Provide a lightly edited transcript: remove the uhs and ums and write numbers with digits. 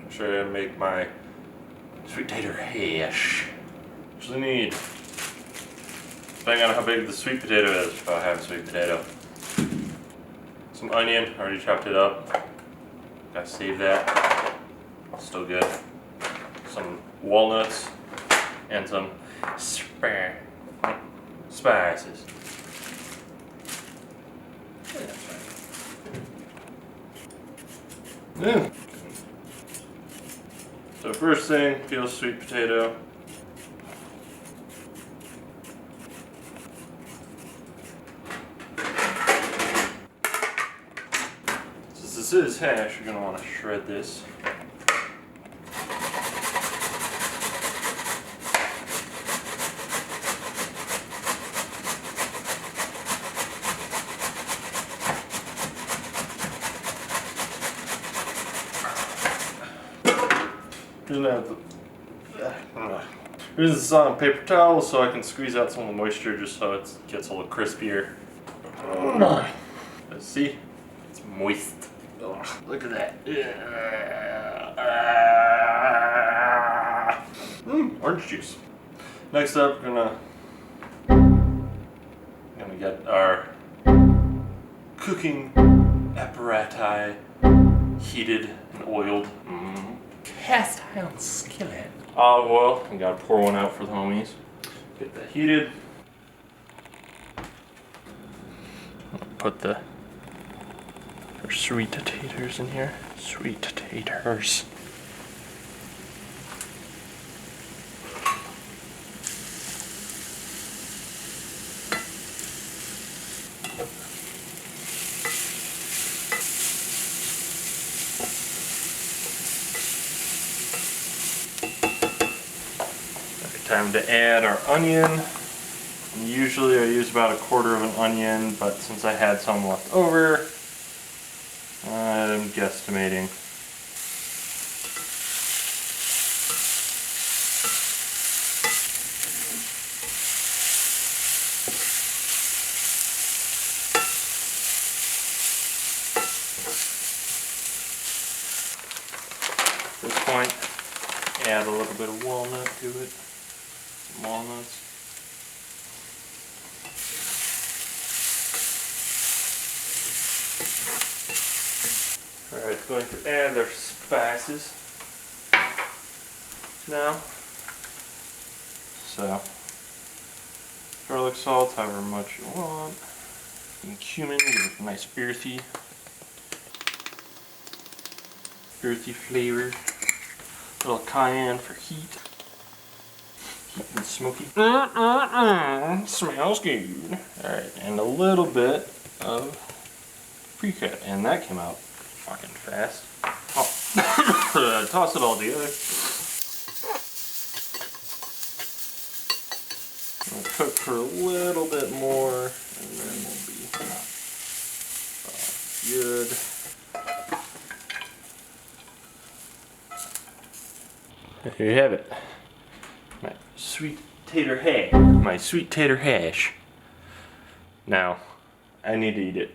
Should I make my sweet tater hash? What I need, depending on how big the sweet potato is, if I have a sweet potato. Some onion, already chopped it up. Gotta save that. Still good. Some walnuts and some spices. Yeah. So first thing, peel sweet potato. Since this is hash, you're gonna want to shred this. Here's this on a paper towel so I can squeeze out some of the moisture just so it gets a little crispier. See? It's moist. Ugh, look at that. Orange juice. Next up, we're gonna get our cooking apparatus heated and oiled. Cast iron skillet. Olive oil, I gotta pour one out for the homies. Get that heated. Put our sweet taters in here. Sweet taters. Time to add our onion. Usually I use about 1/4 of an onion, but since I had some left over, I'm guesstimating. At this point, add a little bit of walnut to it. Walnuts. Alright, going to add our spices now. So, garlic salt, however much you want. And cumin, give it a nice earthy flavor. A little cayenne for heat. And smoky. Smells good. Alright, and a little bit of pre-cut. And that came out fucking fast. Oh. Toss it all together. We'll cook for a little bit more, and then we'll be good. There you have it. My sweet tater hash. My sweet tater hash. Now, I need to eat it.